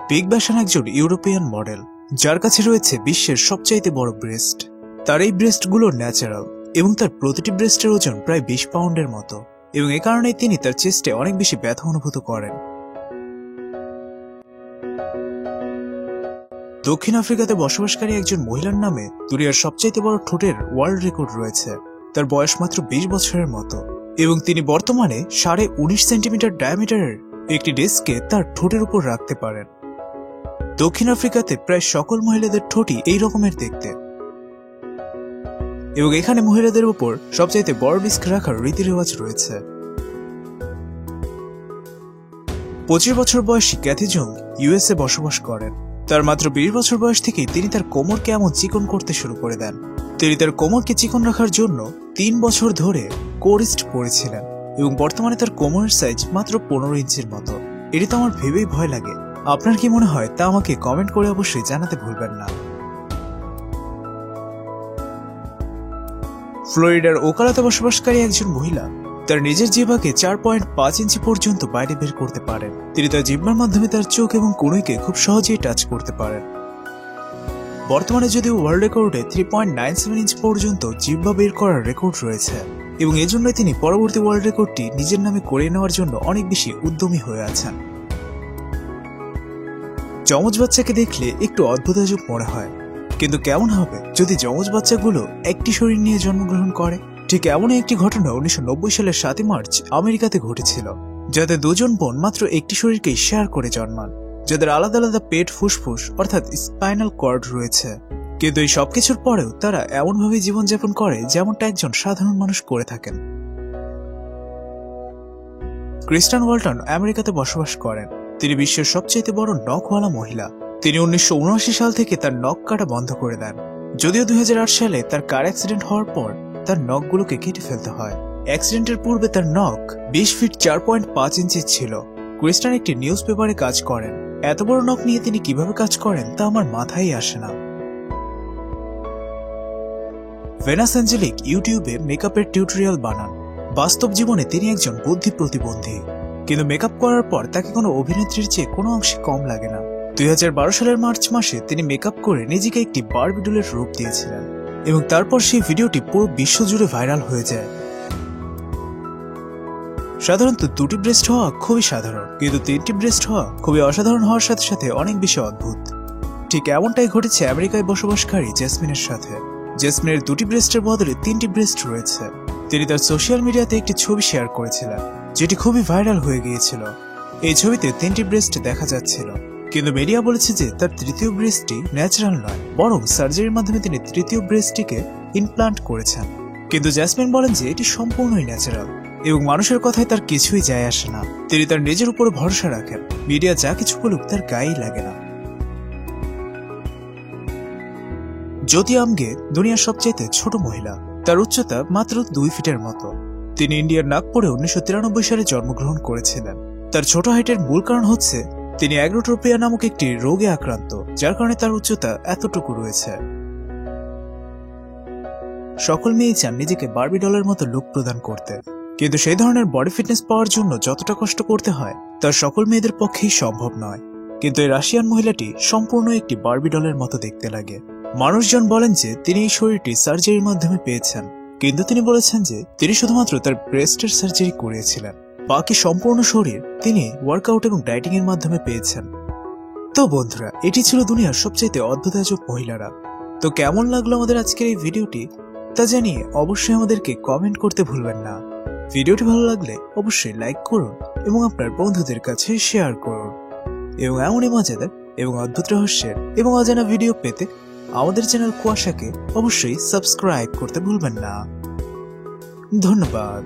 Pig ব্যাশন একজন European model, যার কাছে রয়েছে বিশ্বের সবচাইতে বড় ব্রেস্ট। তার এই ব্রেস্টগুলো ন্যাচারাল এবং তার প্রতিটি ব্রেস্টের ওজন প্রায় 20 পাউন্ডের মতো, এবং এ কারণেই তিনি তার চেস্টে অনেক বেশি ব্যথা অনুভূত করেন। দক্ষিণ আফ্রিকাতে বসবাসকারী একজন মহিলার নামে দুনিয়ার সবচাইতে বড় ঠোঁটের ওয়ার্ল্ড রেকর্ড রয়েছে। তার বয়স মাত্র 20 বছরের মতো, এবং তিনি বর্তমানে 19.5 সেন্টিমিটার ডায়ামিটারের একটি ডিস্ককে তার ঠোঁটের উপর রাখতে পারেন। দক্ষিণ আফ্রিকাতে প্রায় সকল মহিলাদের ঠোঁটই এই রকমের দেখতে, এবং এখানে মহিলাদের উপর সবচাইতে বড় ডিস্ক রাখার রীতিরেওয়াজ রয়েছে। 25 বছর বয়সী ক্যাথি জং ইউএসএ বসবাস করেন। তার মাত্র 20 বছর বয়স থেকেই তিনি তার কোমরকে এমন চিকন করতে শুরু করে দেন। তিনি তার কোমরকে চিকন রাখার জন্য 3 বছর ধরে কোরিস্ট পড়েছিলেন, এবং বর্তমানে তার কোমরের সাইজ মাত্র 15 ইঞ্চির মতো। এটি তো আমার ভেবেই ভয় লাগে। আপনার কি মনে হয় তা আমাকে কমেন্ট করে অবশ্যই জানাতে ভুলবেন না। ফ্লোরিডার ওকালাতে বসবাসকারী একজন মহিলা তার নিজের জিহ্বাকে 4.5 ইঞ্চি পর্যন্ত বাইরে বের করতে পারেন। তিনি তার জিহ্বার মাধ্যমে তার চোখ এবং কনুইকে খুব সহজেই টাচ করতে পারেন। বর্তমানে যদিও ওয়ার্ল্ড রেকর্ডে 3.97 ইঞ্চি পর্যন্ত জিহ্বা বের করার রেকর্ড রয়েছে, এবং এজন্যই তিনি পরবর্তী ওয়ার্ল্ড রেকর্ডটি নিজের নামে করিয়ে নেওয়ার জন্য অনেক বেশি উদ্যমী হয়ে আছেন। যমজ বাচ্চাকে দেখলে একটু অদ্ভুতাজব মনে হয়, কিন্তু কেমন হবে যদি যমজ বাচ্চাগুলো একটি শরীর নিয়ে জন্মগ্রহণ করে? ঠিক এমনই একটি ঘটনা 1990 সালের 7 মার্চ আমেরিকাতে ঘটেছিল, যাতে দুজন বোন মাত্র একটি শরীরকেই শেয়ার করে জন্মান, যাদের আলাদা আলাদা পেট, ফুসফুস অর্থাৎ স্পাইনাল কর্ড রয়েছে। কিন্তু এই সবকিছুর পরেও তারা এমনভাবে জীবনযাপন করে যেমনটা একজন সাধারণ মানুষ করে থাকেন। ক্রিস্টান ওয়ালটন আমেরিকাতে বসবাস করেন। তিনি বিশ্বের সবচেয়ে বড় নখওয়ালা মহিলা। তিনি 1979 সাল থেকে তার নখ কাটা বন্ধ করে দেন, যদিও 2008 সালে তার কার অ্যাক্সিডেন্ট হওয়ার পর তার নখগুলোকে কেটে ফেলতে হয়। অ্যাক্সিডেন্টের পূর্বে তার নখ 20 ফিট 4.5 ইঞ্চি ছিল। ক্রিস্টান একটি নিউজ পেপারে কাজ করেন। এত বড় নখ নিয়ে তিনি কিভাবে কাজ করেন তা আমার মাথায় আসে না। ভেনাস অ্যাঞ্জেলিক ইউটিউবে মেকআপের টিউটোরিয়াল বানান। বাস্তব জীবনে তিনি একজন বুদ্ধি প্রতিবন্ধী, কিন্তু মেকআপ করার পর তাকে কোনো অভিনেত্রীর চেয়ে কোনো অংশে কম লাগে না। 2012 সালের মার্চ মাসে তিনি মেকআপ করে নিজেকে একটি বারবি ডলের রূপ দিয়েছিলেন, এবং তারপর সেই ভিডিওটি পুরো বিশ্ব জুড়ে ভাইরাল হয়ে যায়। সাধারণত 2টি ব্রেস্ট হওয়া খুবই সাধারণ, কিন্তু 3টি ব্রেস্ট হওয়া খুবই অসাধারণ হওয়ার সাথে সাথে অনেক বেশি অদ্ভুত। ঠিক এমনটাই ঘটেছে আমেরিকায় বসবাসকারী জেসমিনের সাথে। জেসমিনের 2টি ব্রেস্টের বদলে 3টি ব্রেস্ট রয়েছে। তিনি তার সোশ্যাল মিডিয়াতে একটি ছবি শেয়ার করেছিলেন, যেটি খুবই ভাইরাল হয়ে গিয়েছিল। এই ছবিতে 3টি ব্রেস্ট দেখা যাচ্ছিল, কিন্তু মিডিয়া বলেছে যে তার তৃতীয় ব্রেস্টটি ন্যাচারাল নয়, বরং সার্জারির মাধ্যমে তিনি তৃতীয় ব্রেস্টটিকে ইমপ্লান্ট করেছেন। কিন্তু জেসমিন বলেন যে এটি সম্পূর্ণই ন্যাচারাল, এবং মানুষের কথায় তার কিছুই যায় আসে না। তিনি তার নিজের উপরে ভরসা রাখেন। মিডিয়া যা কিছু বলুক তার গায়েই লাগে না। জ্যোতি আমগে দুনিয়ার সবচেয়ে ছোট মহিলা। তার উচ্চতা মাত্র 2 ফিটের মতো। তিনি ইন্ডিয়ার নাগপুরে 1993 সালে জন্মগ্রহণ করেছিলেন। তার ছোট হাইটের মূল কারণ হচ্ছে তিনি অ্যাগ্রোট্রপিয়া নামক একটি রোগে আক্রান্ত, যার কারণে তার উচ্চতা এতটুকু রয়েছে। সকল মেয়েই চান নিজেকে বারবি ডলের মতো লুক প্রদান করতে, কিন্তু সেই ধরনের বডি ফিটনেস পাওয়ার জন্য যতটা কষ্ট করতে হয় তা সকল মেয়েদের পক্ষেই সম্ভব নয়। কিন্তু এই রাশিয়ান মহিলাটি সম্পূর্ণ একটি বারবি ডলের মতো দেখতে লাগে। মানুষজন বলেন যে তিনি এই শরীরটি সার্জারির মাধ্যমে পেয়েছেন, কিন্তু তিনি বলেছেন যে তিনি শুধুমাত্র তার ব্রেস্টের সার্জারি করিয়েছিলেন। বাকি সম্পূর্ণ শরীর তিনি ওয়ার্কআউট এবং ডায়েটিং এর মাধ্যমে পেয়েছেন। তো বন্ধুরা, এটি ছিল দুনিয়ার সবচেয়ে অদ্ভুতাজব মহিলারা। তো কেমন লাগলো আমাদের আজকের এই ভিডিওটি তা জানিয়ে অবশ্যই আমাদেরকে কমেন্ট করতে ভুলবেন না। ভিডিওটি ভালো লাগলে অবশ্যই লাইক করুন এবং আপনার বন্ধুদের কাছে শেয়ার করুন, এবং এমনই মজাদার এবং অদ্ভুত রহস্যের এবং অজানা ভিডিও পেতে আমাদের চ্যানেল কুয়াশাকে অবশ্যই সাবস্ক্রাইব করতে ভুলবেন না। ধন্যবাদ।